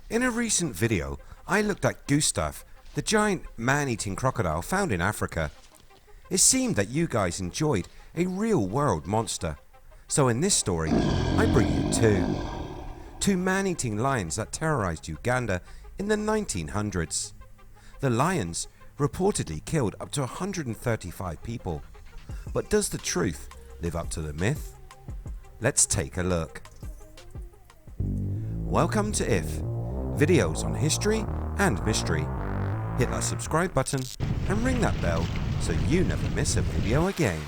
In a recent video, I looked at Gustave, the giant man-eating crocodile found in Africa. It seemed that you guys enjoyed a real-world monster, so in this story, I bring you two man-eating lions that terrorized Uganda in the 1900s. The lions reportedly killed up to 135 people, but does the truth live up to the myth? Let's take a look. Welcome to IF, videos on history and mystery. Hit that subscribe button and ring that bell so you never miss a video again.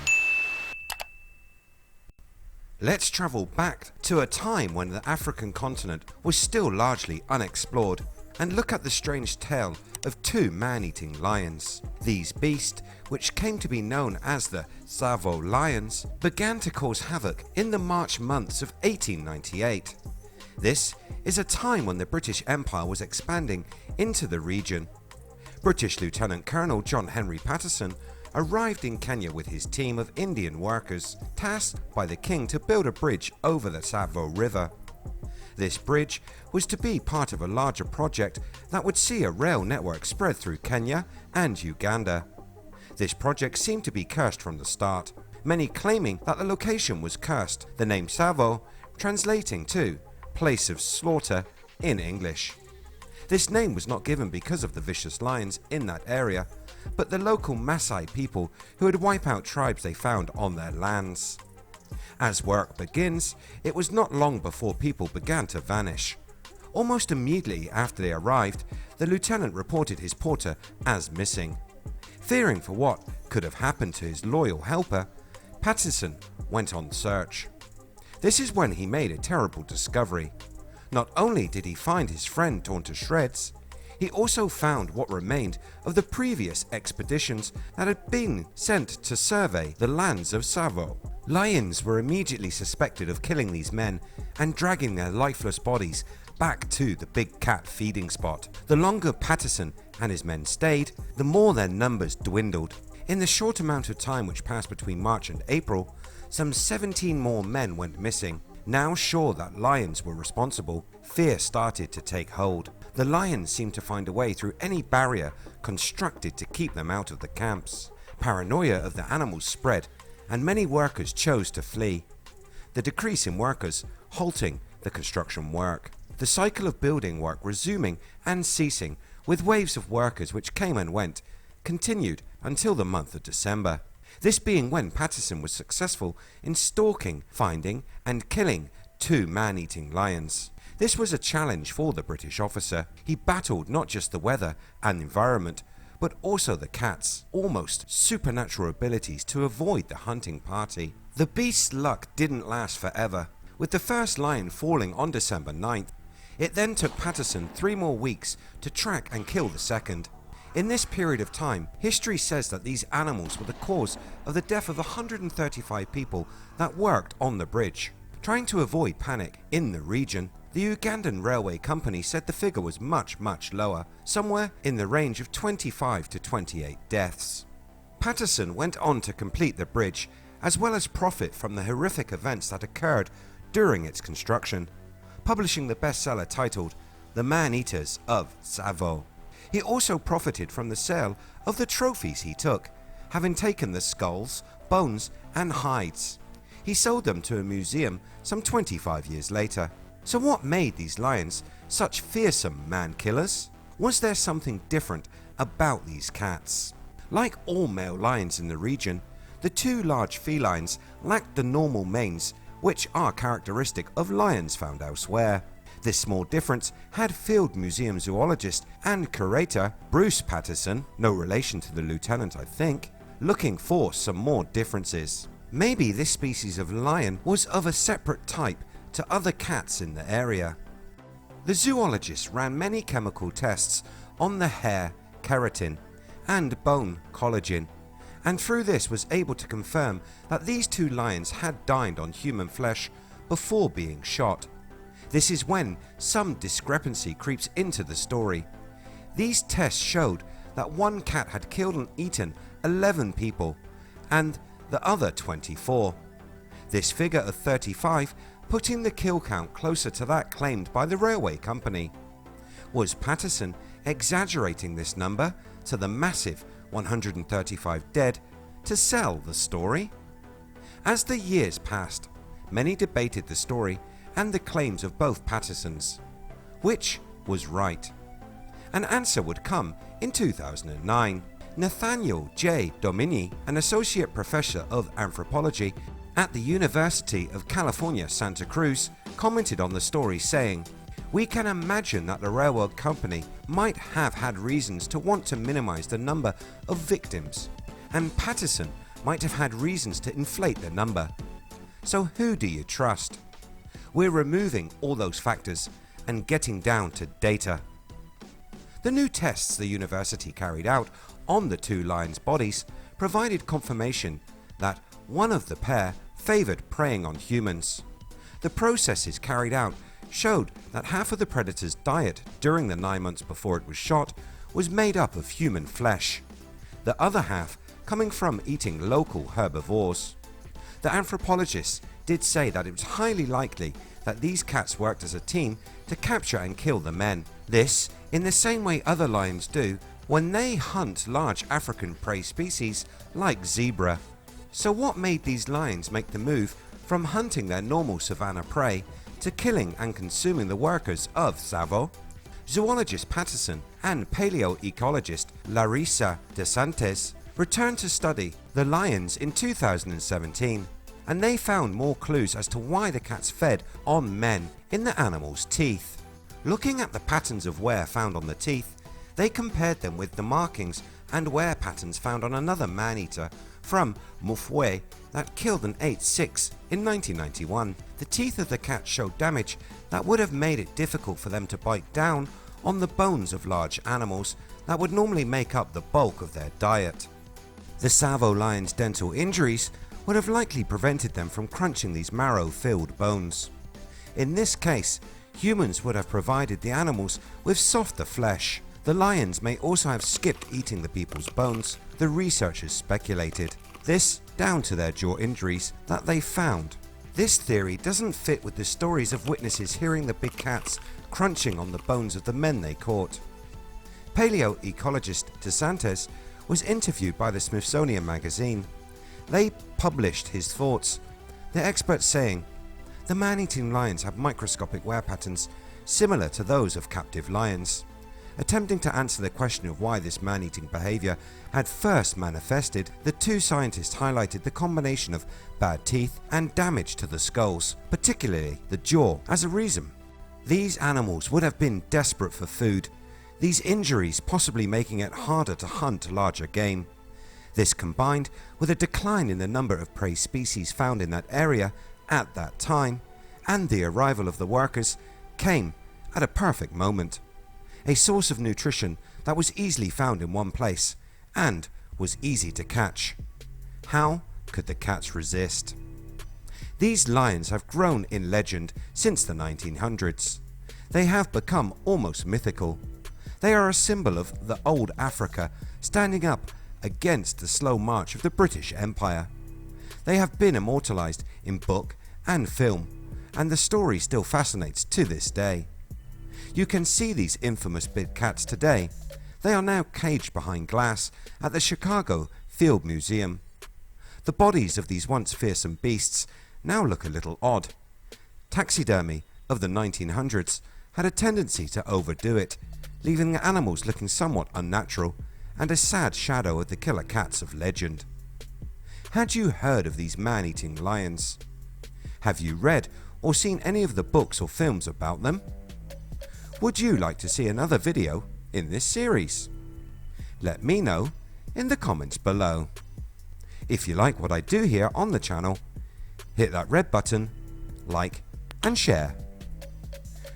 Let's travel back to a time when the African continent was still largely unexplored and look at the strange tale of two man-eating lions. These beasts, which came to be known as the Tsavo lions, began to cause havoc in the March months of 1898. This is a time when the British Empire was expanding into the region. British Lieutenant Colonel John Henry Patterson arrived in Kenya with his team of Indian workers, tasked by the king to build a bridge over the Tsavo River. This bridge was to be part of a larger project that would see a rail network spread through Kenya and Uganda. This project seemed to be cursed from the start, many claiming that the location was cursed, the name Tsavo translating to place of slaughter in English. This name was not given because of the vicious lions in that area, but the local Maasai people who would wipe out tribes they found on their lands. As work begins, it was not long before people began to vanish. Almost immediately after they arrived, the lieutenant reported his porter as missing. Fearing for what could have happened to his loyal helper, Patterson went on search. This is when he made a terrible discovery. Not only did he find his friend torn to shreds, he also found what remained of the previous expeditions that had been sent to survey the lands of Tsavo. Lions were immediately suspected of killing these men and dragging their lifeless bodies back to the big cat feeding spot. The longer Patterson and his men stayed, the more their numbers dwindled. In the short amount of time which passed between March and April, some 17 more men went missing. Now sure that lions were responsible, fear started to take hold. The lions seemed to find a way through any barrier constructed to keep them out of the camps. Paranoia of the animals spread, and many workers chose to flee. The decrease in workers halting the construction work. The cycle of building work resuming and ceasing, with waves of workers which came and went, continued until the month of December. This being when Patterson was successful in stalking, finding and killing two man-eating lions. This was a challenge for the British officer. He battled not just the weather and environment, but also the cat's almost supernatural abilities to avoid the hunting party. The beast's luck didn't last forever, with the first lion falling on December 9th. It then took Patterson 3 more weeks to track and kill the second. In this period of time, history says that these animals were the cause of the death of 135 people that worked on the bridge. Trying to avoid panic in the region, the Ugandan Railway Company said the figure was much lower, somewhere in the range of 25 to 28 deaths. Patterson went on to complete the bridge, as well as profit from the horrific events that occurred during its construction, publishing the bestseller titled The Man-Eaters of Tsavo. He also profited from the sale of the trophies he took, having taken the skulls, bones and hides. He sold them to a museum some 25 years later. So what made these lions such fearsome man-killers? Was there something different about these cats? Like all male lions in the region, the two large felines lacked the normal manes which are characteristic of lions found elsewhere. This small difference had field museum zoologist and curator Bruce Patterson, no relation to the lieutenant I think, looking for some more differences. Maybe this species of lion was of a separate type to other cats in the area. The zoologist ran many chemical tests on the hair keratin and bone collagen, and through this was able to confirm that these two lions had dined on human flesh before being shot. This is when some discrepancy creeps into the story. These tests showed that one cat had killed and eaten 11 people and the other 24. This figure of 35 putting the kill count closer to that claimed by the railway company. Was Patterson exaggerating this number to the massive 135 dead to sell the story? As the years passed, many debated the story and the claims of both Pattersons. Which was right? An answer would come in 2009. Nathaniel J. Domini, an associate professor of anthropology at the University of California, Santa Cruz, commented on the story saying, "We can imagine that the railroad company might have had reasons to want to minimize the number of victims, and Patterson might have had reasons to inflate the number. So who do you trust?" We're removing all those factors and getting down to data. The new tests the university carried out on the two lions' bodies provided confirmation that one of the pair favored preying on humans. The processes carried out showed that half of the predator's diet during the 9 months before it was shot was made up of human flesh, the other half coming from eating local herbivores. The anthropologists did say that it was highly likely that these cats worked as a team to capture and kill the men. This in the same way other lions do when they hunt large African prey species like zebra. So what made these lions make the move from hunting their normal savanna prey to killing and consuming the workers of Tsavo? Zoologist Patterson and paleoecologist Larissa DeSantis returned to study the lions in 2017, and they found more clues as to why the cats fed on men in the animals' teeth. Looking at the patterns of wear found on the teeth, they compared them with the markings and wear patterns found on another man-eater from Mufwé that killed and ate 6 in 1991. The teeth of the cat showed damage that would have made it difficult for them to bite down on the bones of large animals that would normally make up the bulk of their diet. The Tsavo lion's dental injuries would have likely prevented them from crunching these marrow-filled bones. In this case, humans would have provided the animals with softer flesh. The lions may also have skipped eating the people's bones, the researchers speculated. This down to their jaw injuries that they found. This theory doesn't fit with the stories of witnesses hearing the big cats crunching on the bones of the men they caught. Paleoecologist DeSantis was interviewed by the Smithsonian magazine. They published his thoughts, the experts saying, "The man-eating lions have microscopic wear patterns similar to those of captive lions." Attempting to answer the question of why this man-eating behavior had first manifested, the two scientists highlighted the combination of bad teeth and damage to the skulls, particularly the jaw, as a reason. These animals would have been desperate for food, these injuries possibly making it harder to hunt larger game. This combined with a decline in the number of prey species found in that area at that time, and the arrival of the workers came at a perfect moment. A source of nutrition that was easily found in one place and was easy to catch. How could the cats resist? These lions have grown in legend since the 1900s. They have become almost mythical. They are a symbol of the old Africa standing up against the slow march of the British Empire. They have been immortalized in book and film, and the story still fascinates to this day. You can see these infamous big cats today. They are now caged behind glass at the Chicago Field Museum. The bodies of these once fearsome beasts now look a little odd. Taxidermy of the 1900s had a tendency to overdo it, leaving the animals looking somewhat unnatural and a sad shadow of the killer cats of legend. Had you heard of these man-eating lions? Have you read or seen any of the books or films about them? Would you like to see another video in this series? Let me know in the comments below. If you like what I do here on the channel, hit that red button, like and share.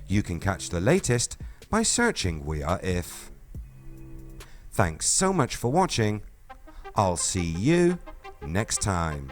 You can catch the latest by searching We Are If. Thanks so much for watching. I'll see you next time.